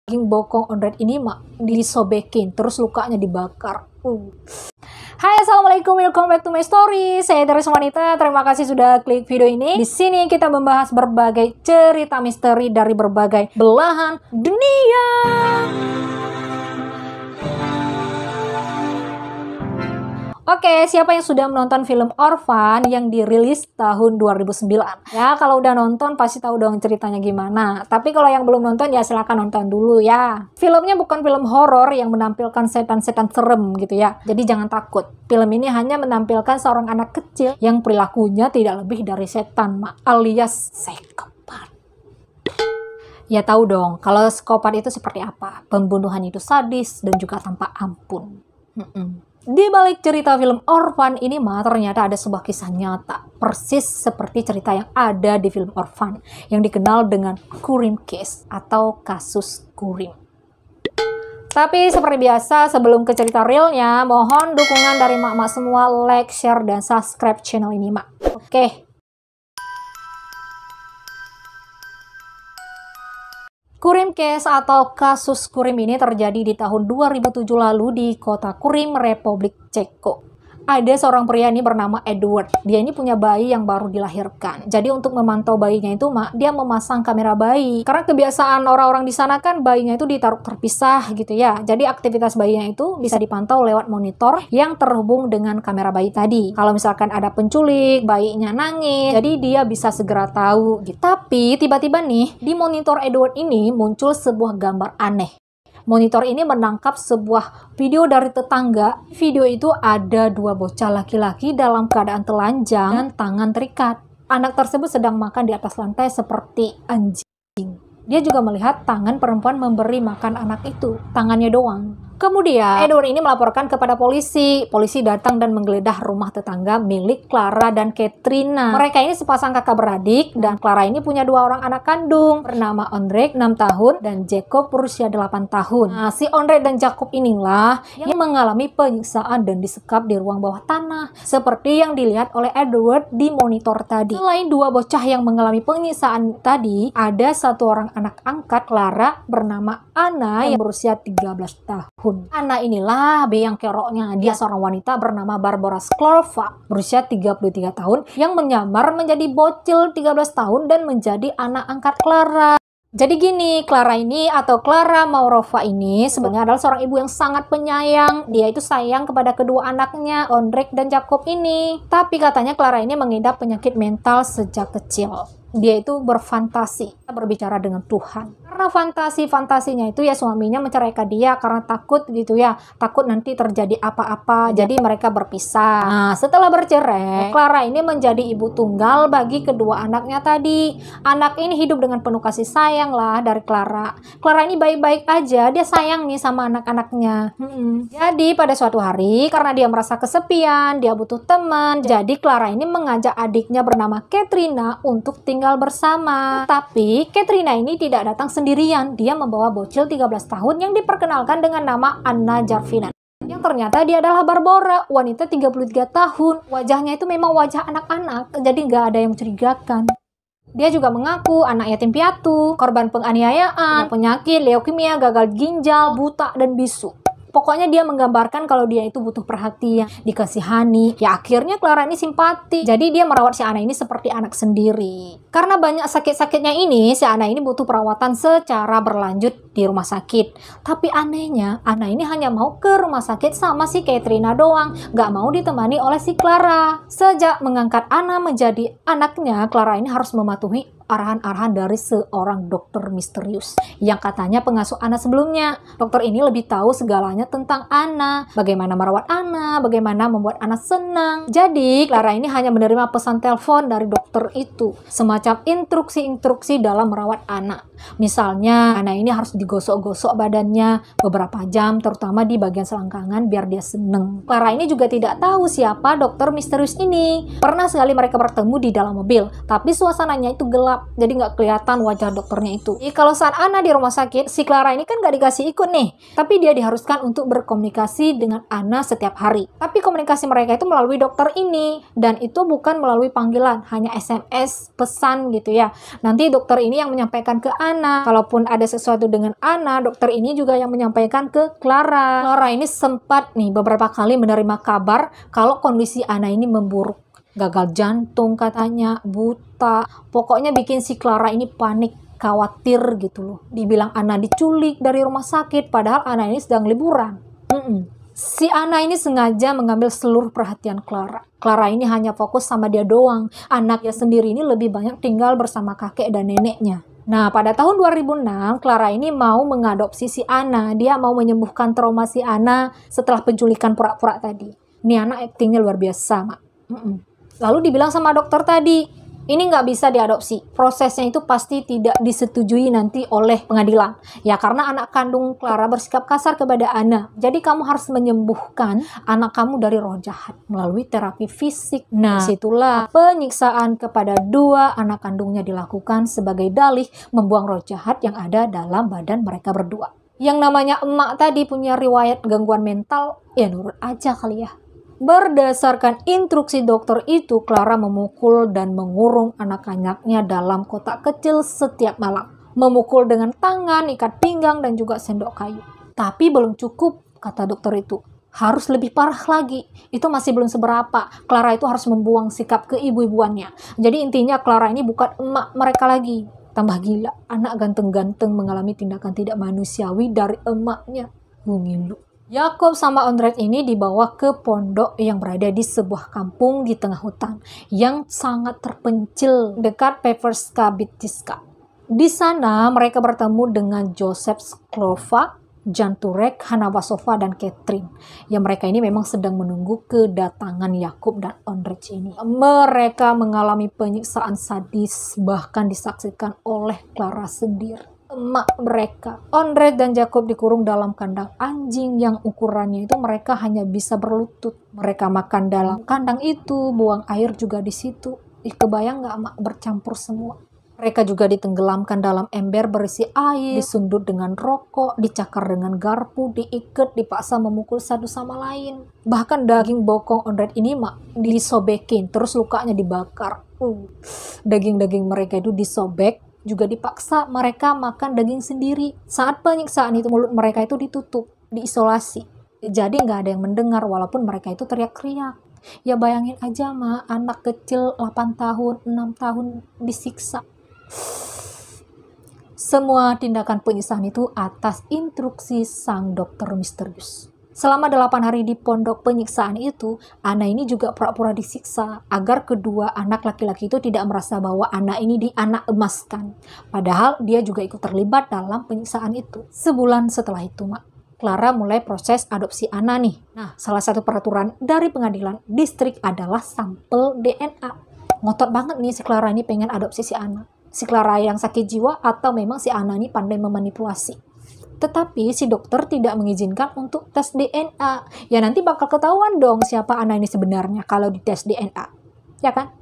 daging bokong Ondred ini disobekin, terus lukanya dibakar. Hai, assalamualaikum, welcome back to my story. Saya Teres Wanita. Terima kasih sudah klik video ini. Di sini kita membahas berbagai cerita misteri dari berbagai belahan dunia. Oke, siapa yang sudah menonton film Orphan yang dirilis tahun 2009? Ya, kalau udah nonton pasti tahu dong ceritanya gimana. Tapi kalau yang belum nonton ya silakan nonton dulu ya. Filmnya bukan film horor yang menampilkan setan-setan serem gitu ya. Jadi jangan takut. Film ini hanya menampilkan seorang anak kecil yang perilakunya tidak lebih dari setan, alias psikopat. Ya tahu dong, kalau psikopat itu seperti apa? Pembunuhan itu sadis dan juga tanpa ampun. Di balik cerita film Orphan ini ternyata ada sebuah kisah nyata, persis seperti cerita yang ada di film Orphan, yang dikenal dengan Curim Case atau kasus Curim. Tapi seperti biasa, sebelum ke cerita realnya, mohon dukungan dari mak-mak semua, like, share, dan subscribe channel ini, mak. Oke. Curim Case atau kasus Curim ini terjadi di tahun 2007 lalu di kota Curim, Republik Ceko. Ada seorang pria ini bernama Edward. Dia ini punya bayi yang baru dilahirkan. Jadi untuk memantau bayinya itu, dia memasang kamera bayi. Karena kebiasaan orang-orang di sana kan bayinya itu ditaruh terpisah gitu ya. Jadi aktivitas bayinya itu bisa dipantau lewat monitor yang terhubung dengan kamera bayi tadi. Kalau misalkan ada penculik, bayinya nangis, jadi dia bisa segera tahu gitu. Tapi tiba-tiba nih, di monitor Edward ini muncul sebuah gambar aneh. Monitor ini menangkap sebuah video dari tetangga. Video itu ada dua bocah laki-laki dalam keadaan telanjang dan tangan terikat. Anak tersebut sedang makan di atas lantai seperti anjing. Dia juga melihat tangan perempuan memberi makan anak itu, tangannya doang. Kemudian, Edward ini melaporkan kepada polisi. Polisi datang dan menggeledah rumah tetangga milik Clara dan Katrina. Mereka ini sepasang kakak beradik, dan Clara ini punya dua orang anak kandung, bernama Ondred 6 tahun dan Jacob berusia 8 tahun. Nah, si Ondred dan Jacob inilah yang mengalami penyiksaan dan disekap di ruang bawah tanah, seperti yang dilihat oleh Edward di monitor tadi. Selain dua bocah yang mengalami penyiksaan tadi, ada satu orang anak angkat Clara bernama Anna yang berusia 13 tahun. Anna inilah beyang keroknya. Dia seorang wanita bernama Barbara Sklova berusia 33 tahun yang menyamar menjadi bocil 13 tahun dan menjadi anak angkat Clara. Jadi gini, Clara ini atau Clara Maurova ini sebenarnya adalah seorang ibu yang sangat penyayang. Dia itu sayang kepada kedua anaknya, Ondred dan Jacob ini. Tapi katanya Clara ini mengidap penyakit mental sejak kecil. Dia itu berfantasi, berbicara dengan Tuhan. Karena fantasinya itu ya suaminya menceraikan dia karena takut gitu ya. Takut nanti terjadi apa-apa, jadi mereka berpisah. Nah, setelah bercerai, Clara ini menjadi ibu tunggal bagi kedua anaknya tadi. Anak ini hidup dengan penuh kasih sayang lah dari Clara. Clara ini baik-baik aja, dia sayang nih sama anak-anaknya. Jadi pada suatu hari, karena dia merasa kesepian, dia butuh teman. Jadi Clara ini mengajak adiknya bernama Katrina untuk tinggal bersama. Tapi Katrina ini tidak datang sendirian. Dia membawa bocil 13 tahun yang diperkenalkan dengan nama Anna Jarvinan. Yang ternyata dia adalah Barbara, wanita 33 tahun. Wajahnya itu memang wajah anak-anak, jadi nggak ada yang mencurigakan. Dia juga mengaku anak yatim piatu, korban penganiayaan, penyakit, leukemia, gagal ginjal, buta, dan bisu. Pokoknya dia menggambarkan kalau dia itu butuh perhatian, dikasihani. Ya akhirnya Clara ini simpati. Jadi dia merawat si Anna ini seperti anak sendiri. Karena banyak sakit-sakitnya ini, si Anna ini butuh perawatan secara berlanjut di rumah sakit. Tapi anehnya, Anna ini hanya mau ke rumah sakit sama si Katrina doang. Gak mau ditemani oleh si Clara. Sejak mengangkat Anna menjadi anaknya, Clara ini harus mematuhi arahan-arahan dari seorang dokter misterius yang katanya pengasuh Anna sebelumnya. Dokter ini lebih tahu segalanya tentang Anna, bagaimana merawat Anna, bagaimana membuat Anna senang. Jadi Clara ini hanya menerima pesan telepon dari dokter itu, semacam instruksi-instruksi dalam merawat Anna. Misalnya Anna ini harus digosok-gosok badannya beberapa jam, terutama di bagian selangkangan biar dia seneng. Clara ini juga tidak tahu siapa dokter misterius ini. Pernah sekali mereka bertemu di dalam mobil, tapi suasananya itu gelap. gelap, jadi nggak kelihatan wajah dokternya itu. Jadi kalau saat Ana di rumah sakit, si Clara ini kan nggak dikasih ikut nih, tapi dia diharuskan untuk berkomunikasi dengan Ana setiap hari. Tapi komunikasi mereka itu melalui dokter ini, dan itu bukan melalui panggilan, hanya SMS, pesan gitu ya. Nanti dokter ini yang menyampaikan ke Ana, kalaupun ada sesuatu dengan Ana, dokter ini juga yang menyampaikan ke Clara. Clara ini sempat nih beberapa kali menerima kabar kalau kondisi Ana ini memburuk. Gagal jantung katanya, buta. Pokoknya bikin si Clara ini panik, khawatir gitu loh. Dibilang Ana diculik dari rumah sakit, padahal Ana ini sedang liburan. Si Ana ini sengaja mengambil seluruh perhatian Clara. Clara ini hanya fokus sama dia doang. Anaknya sendiri ini lebih banyak tinggal bersama kakek dan neneknya. Nah, pada tahun 2006, Clara ini mau mengadopsi si Ana. Dia mau menyembuhkan trauma si Ana setelah penculikan pura-pura tadi. Ini anak aktingnya luar biasa, Mak. Lalu dibilang sama dokter tadi, ini nggak bisa diadopsi. Prosesnya itu pasti tidak disetujui nanti oleh pengadilan. Ya, karena anak kandung Clara bersikap kasar kepada Ana. Jadi kamu harus menyembuhkan anak kamu dari roh jahat melalui terapi fisik. Nah, disitulah penyiksaan kepada dua anak kandungnya dilakukan sebagai dalih membuang roh jahat yang ada dalam badan mereka berdua. Yang namanya emak tadi punya riwayat gangguan mental, ya nurut aja kali ya. Berdasarkan instruksi dokter itu, Clara memukul dan mengurung anak-anaknya dalam kotak kecil setiap malam. Memukul dengan tangan, ikat pinggang, dan juga sendok kayu. Tapi belum cukup, kata dokter itu. Harus lebih parah lagi. Itu masih belum seberapa. Clara itu harus membuang sikap keibu-ibuannya. Jadi intinya Clara ini bukan emak mereka lagi. Tambah gila, anak ganteng-ganteng mengalami tindakan tidak manusiawi dari emaknya. Ngilu. Jacob sama Ondrej ini dibawa ke pondok yang berada di sebuah kampung di tengah hutan yang sangat terpencil dekat Peverska Bitiska. Di sana mereka bertemu dengan Joseph Sklova, Jan Turek, Hanna Wasova, dan Catherine. Yang mereka ini memang sedang menunggu kedatangan Jacob dan Ondrej ini. Mereka mengalami penyiksaan sadis, bahkan disaksikan oleh Clara sendiri. Emak mereka, Ondrej dan Jacob dikurung dalam kandang anjing yang ukurannya itu mereka hanya bisa berlutut. Mereka makan dalam kandang itu, buang air juga di situ. Kebayang nggak, emak, bercampur semua. Mereka juga ditenggelamkan dalam ember berisi air, disundut dengan rokok, dicakar dengan garpu, diikat, dipaksa memukul satu sama lain. Bahkan daging bokong Ondrej ini, mak, disobekin, terus lukanya dibakar. Daging-daging mereka itu disobek, juga dipaksa mereka makan daging sendiri. Saat penyiksaan itu mulut mereka itu ditutup, diisolasi. Jadi nggak ada yang mendengar walaupun mereka itu teriak-teriak. Ya bayangin aja, mah, anak kecil 8 tahun, 6 tahun disiksa. Semua tindakan penyiksaan itu atas instruksi sang dokter misterius. Selama 8 hari di pondok penyiksaan itu, Ana ini juga pura-pura disiksa agar kedua anak laki-laki itu tidak merasa bahwa Ana ini dianak emaskan. Padahal dia juga ikut terlibat dalam penyiksaan itu. Sebulan setelah itu, mak, Clara mulai proses adopsi Ana nih. Nah, salah satu peraturan dari pengadilan distrik adalah sampel DNA. Ngotot banget nih si Clara ini pengen adopsi si Ana. Si Clara yang sakit jiwa atau memang si Ana ini pandai memanipulasi. Tetapi si dokter tidak mengizinkan untuk tes DNA. Ya nanti bakal ketahuan dong siapa Ana ini sebenarnya kalau dites DNA. Ya kan?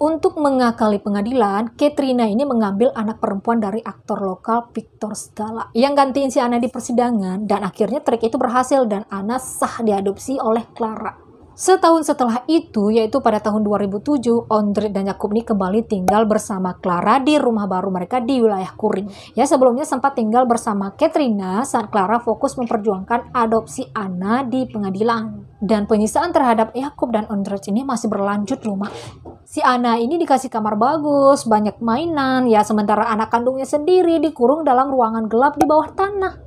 Untuk mengakali pengadilan, Katrina ini mengambil anak perempuan dari aktor lokal Victor Scala yang gantiin si Ana di persidangan, dan akhirnya trik itu berhasil dan Ana sah diadopsi oleh Clara. Setahun setelah itu, yaitu pada tahun 2007, Ondrej dan Jacob ini kembali tinggal bersama Clara di rumah baru mereka di wilayah Kuring. Ya, sebelumnya sempat tinggal bersama Katrina saat Clara fokus memperjuangkan adopsi Ana di pengadilan. Dan penyiksaan terhadap Jacob dan Ondrej ini masih berlanjut loh, mak. Si Ana ini dikasih kamar bagus, banyak mainan, ya sementara anak kandungnya sendiri dikurung dalam ruangan gelap di bawah tanah.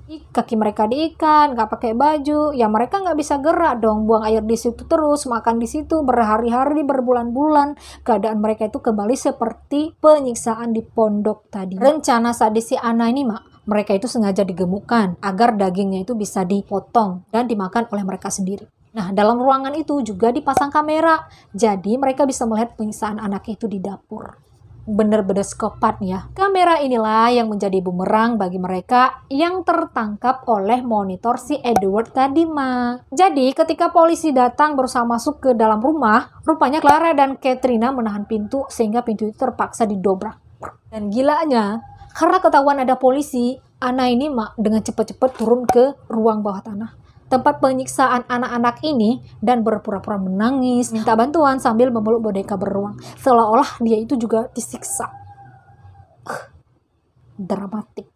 Kaki mereka diikat, nggak pakai baju, ya mereka nggak bisa gerak dong, buang air di situ terus, makan di situ berhari-hari, berbulan-bulan. Keadaan mereka itu kembali seperti penyiksaan di pondok tadi. Rencana sadis si Ana ini, mak, mereka itu sengaja digemukkan agar dagingnya itu bisa dipotong dan dimakan oleh mereka sendiri. Nah, dalam ruangan itu juga dipasang kamera, jadi mereka bisa melihat penyiksaan anak itu di dapur. bener-bener psikopat ya. Kamera inilah yang menjadi bumerang bagi mereka yang tertangkap oleh monitor si Edward tadi, Ma. Jadi ketika polisi datang berusaha masuk ke dalam rumah, rupanya Clara dan Katrina menahan pintu sehingga pintu itu terpaksa didobrak. Dan gilanya, karena ketahuan ada polisi, Anna ini, Ma, dengan cepat-cepat turun ke ruang bawah tanah tempat penyiksaan anak-anak ini dan berpura-pura menangis, minta bantuan sambil memeluk boneka beruang. Seolah-olah dia itu juga disiksa. Dramatik.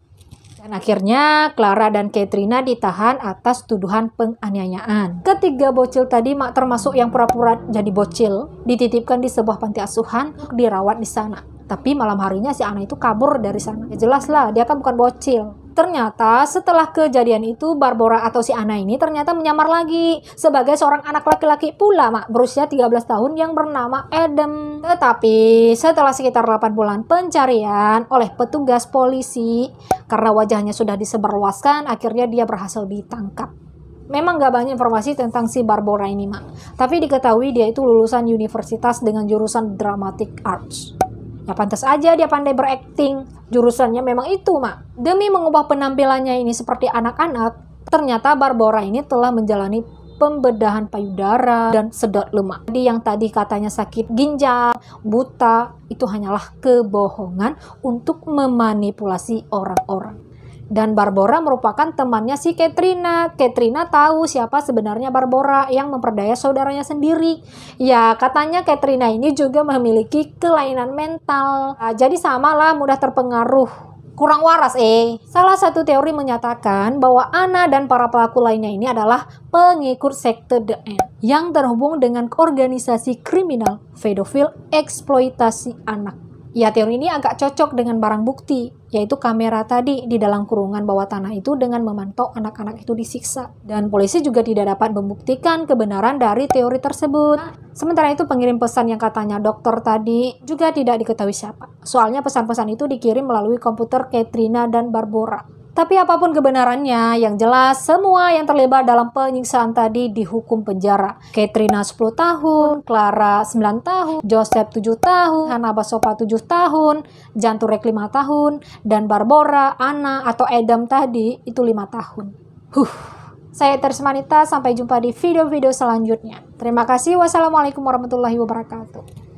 Dan akhirnya Clara dan Katrina ditahan atas tuduhan penganiayaan. Ketiga bocil tadi, Mak, termasuk yang pura-pura jadi bocil, dititipkan di sebuah panti asuhan untuk dirawat di sana. Tapi malam harinya si Anna itu kabur dari sana. Ya jelas lah, dia kan bukan bocil. Ternyata setelah kejadian itu, Barbara atau si Anna ini ternyata menyamar lagi sebagai seorang anak laki-laki pula, Mak, berusia 13 tahun yang bernama Adam. Tetapi setelah sekitar 8 bulan pencarian oleh petugas polisi, karena wajahnya sudah disebarluaskan, akhirnya dia berhasil ditangkap. Memang gak banyak informasi tentang si Barbara ini, Mak. Tapi diketahui dia itu lulusan universitas dengan jurusan Dramatic Arts. Ya pantas aja dia pandai berakting. Jurusannya memang itu, Mak. Demi mengubah penampilannya ini seperti anak-anak, ternyata Barbara ini telah menjalani pembedahan payudara dan sedot lemak. Jadi yang tadi katanya sakit ginjal, buta, itu hanyalah kebohongan untuk memanipulasi orang-orang. Dan Barbara merupakan temannya si Katrina. Katrina tahu siapa sebenarnya Barbara yang memperdaya saudaranya sendiri. Ya, katanya Katrina ini juga memiliki kelainan mental. Nah, jadi samalah mudah terpengaruh. Kurang waras, Salah satu teori menyatakan bahwa Anna dan para pelaku lainnya ini adalah pengikut sekte The End yang terhubung dengan organisasi kriminal pedofil eksploitasi anak. Ya, teori ini agak cocok dengan barang bukti, yaitu kamera tadi di dalam kurungan bawah tanah itu dengan memantau anak-anak itu disiksa. Dan polisi juga tidak dapat membuktikan kebenaran dari teori tersebut. Sementara itu pengirim pesan yang katanya dokter tadi juga tidak diketahui siapa. Soalnya pesan-pesan itu dikirim melalui komputer Katrina dan Barbara. Tapi apapun kebenarannya, yang jelas semua yang terlibat dalam penyiksaan tadi dihukum penjara. Katrina 10 tahun, Clara 9 tahun, Joseph 7 tahun, Hannah Basopa 7 tahun, Jan Turek 5 tahun, dan Barbara, Anna, atau Adam tadi itu 5 tahun. Saya Tersmanita, sampai jumpa di video-video selanjutnya. Terima kasih, wassalamualaikum warahmatullahi wabarakatuh.